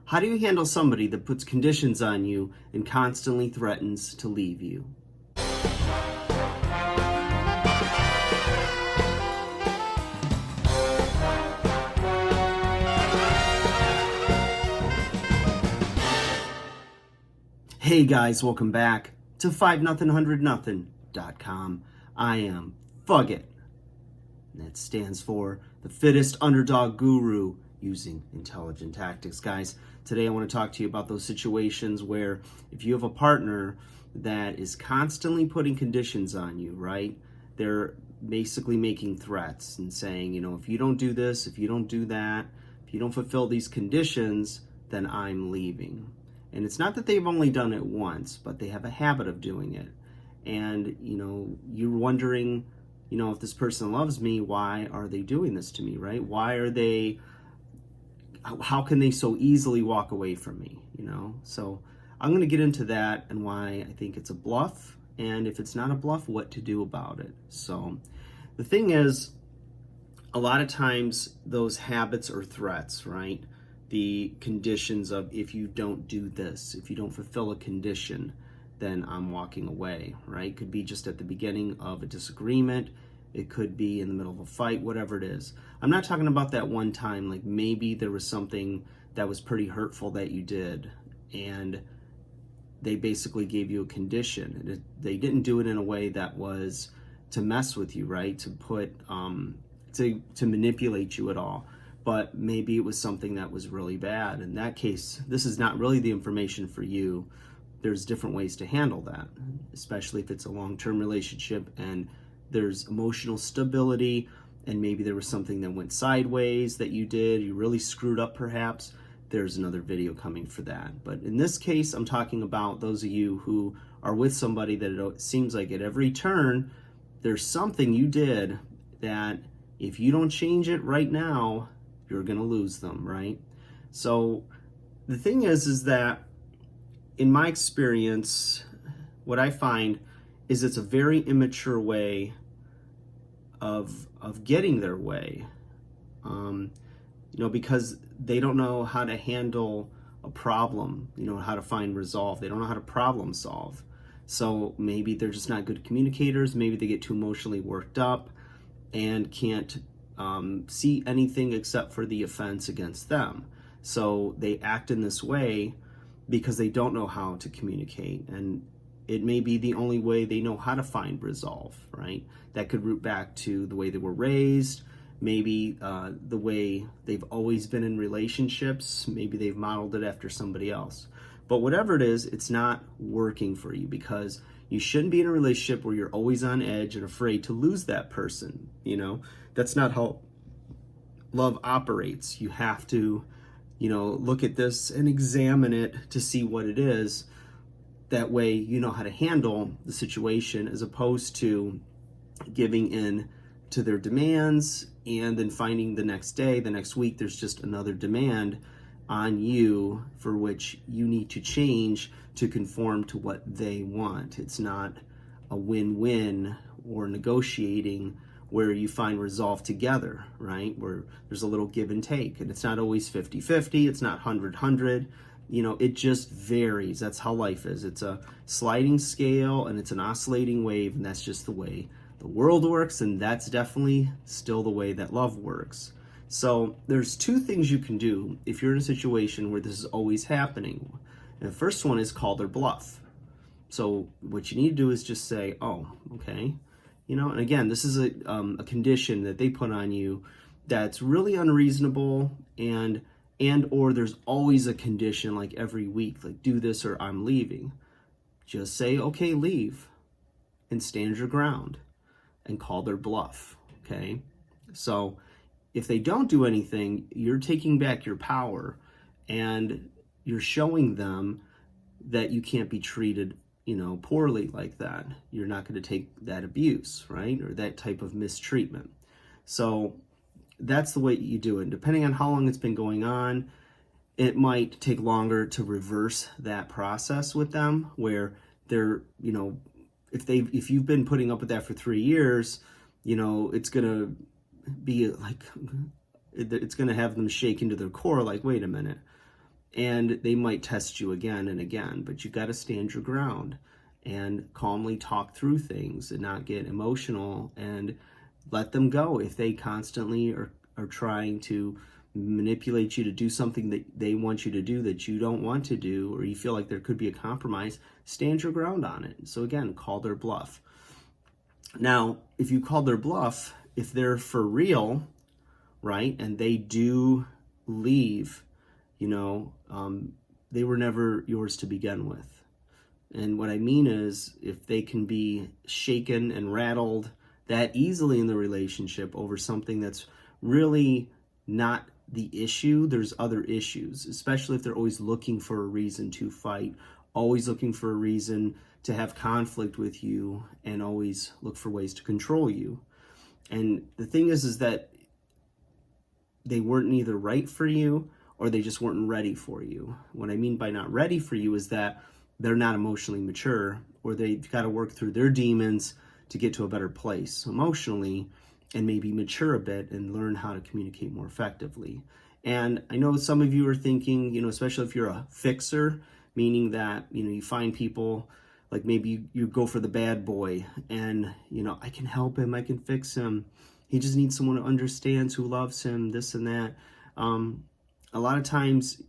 How do you handle somebody that puts conditions on you and constantly threatens to leave you? Hey guys, welcome back to 5nothing100nothing.com. I am Fugit. That stands for the fittest underdog guru using intelligent tactics. Guys, today I want to talk to you about those situations where if you have a partner that is constantly putting conditions on you, right? They're basically making threats and saying, if you don't do this, if you don't do that, if you don't fulfill these conditions, then I'm leaving. And it's not that they've only done it once, but they have a habit of doing it. And, you're wondering, if this person loves me, why are they doing this to me, right? How can they so easily walk away from me, So I'm going to get into that and why I think it's a bluff. And if it's not a bluff, what to do about it. So the thing is, a lot of times those habits or threats, right? The conditions of if you don't do this, if you don't fulfill a condition, then I'm walking away, right? Could be just at the beginning of a disagreement. It could be in the middle of a fight, whatever it is. I'm not talking about that one time, like maybe there was something that was pretty hurtful that you did and they basically gave you a condition. They didn't do it in a way that was to mess with you, right? To put, to manipulate you at all. But maybe it was something that was really bad. In that case, this is not really the information for you. There's different ways to handle that, especially if it's a long-term relationship and there's emotional stability and maybe there was something that went sideways that you did, you really screwed up perhaps. There's another video coming for that. But in this case, I'm talking about those of you who are with somebody that it seems like at every turn, there's something you did that if you don't change it right now, you're going to lose them, right? So the thing is that in my experience, what I find is it's a very immature way of getting their way, because they don't know how to handle a problem, how to find resolve. They don't know how to problem solve. So maybe they're just not good communicators. Maybe they get too emotionally worked up and can't see anything except for the offense against them. So they act in this way because they don't know how to communicate, and it may be the only way they know how to find resolve, right? That could root back to the way they were raised, maybe the way they've always been in relationships, maybe they've modeled it after somebody else. But whatever it is, it's not working for you because you shouldn't be in a relationship where you're always on edge and afraid to lose that person, That's not how love operates. You have to, look at this and examine it to see what it is. That way you know how to handle the situation as opposed to giving in to their demands and then finding the next day, the next week, there's just another demand on you for which you need to change to conform to what they want. It's not a win-win or negotiating where you find resolve together, right? Where there's a little give and take. And it's not always 50-50, it's not 100-100. It just varies. That's how life is. It's a sliding scale and it's an oscillating wave, and that's just the way the world works, and that's definitely still the way that love works. So there's two things you can do if you're in a situation where this is always happening. And the first one is call their bluff. So what you need to do is just say, oh, okay. And again, this is a condition that they put on you that's really unreasonable and or there's always a condition like every week, like do this or I'm leaving. Just say, okay, leave and stand your ground and call their bluff, okay? So if they don't do anything, you're taking back your power and you're showing them that you can't be treated poorly like that. You're not going to take that abuse, right? Or that type of mistreatment. So that's the way you do it. Depending on how long it's been going on, it might take longer to reverse that process with them where they're, if you've been putting up with that for 3 years, it's going to be like, it's going to have them shake into their core like, wait a minute. and they might test you again and again, but you got to stand your ground and calmly talk through things and not get emotional, and let them go. If they constantly are trying to manipulate you to do something that they want you to do that you don't want to do, or you feel like there could be a compromise, stand your ground on it. So again, call their bluff. Now, if you call their bluff, if they're for real, right, and they do leave, they were never yours to begin with. And what I mean is, if they can be shaken and rattled that easily in the relationship over something that's really not the issue, there's other issues, especially if they're always looking for a reason to fight, always looking for a reason to have conflict with you, and always look for ways to control you. And the thing is that they weren't either right for you, or they just weren't ready for you. What I mean by not ready for you is that they're not emotionally mature, or they've got to work through their demons to get to a better place emotionally, and maybe mature a bit and learn how to communicate more effectively. And I know some of you are thinking, especially if you're a fixer, meaning that, you find people, like maybe you go for the bad boy, and, I can help him, I can fix him. He just needs someone who understands, who loves him, this and that. A lot of times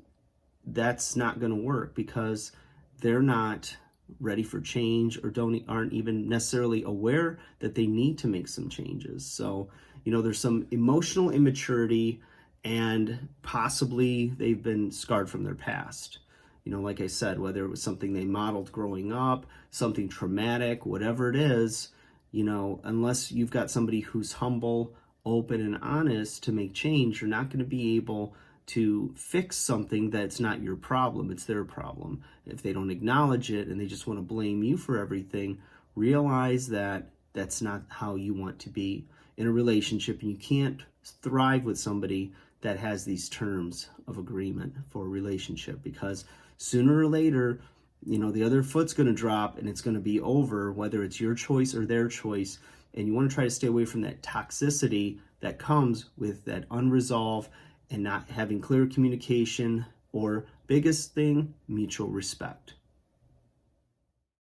that's not going to work, because they're not ready for change, or aren't even necessarily aware that they need to make some changes. So, there's some emotional immaturity, and possibly they've been scarred from their past. Like I said, whether it was something they modeled growing up, something traumatic, whatever it is, unless you've got somebody who's humble, open, and honest to make change, you're not going to be able to fix something that's not your problem, it's their problem. If they don't acknowledge it and they just want to blame you for everything, realize that that's not how you want to be in a relationship, and you can't thrive with somebody that has these terms of agreement for a relationship, because sooner or later, the other foot's going to drop, and it's going to be over, whether it's your choice or their choice. And you want to try to stay away from that toxicity that comes with that unresolved and not having clear communication, or biggest thing, mutual respect.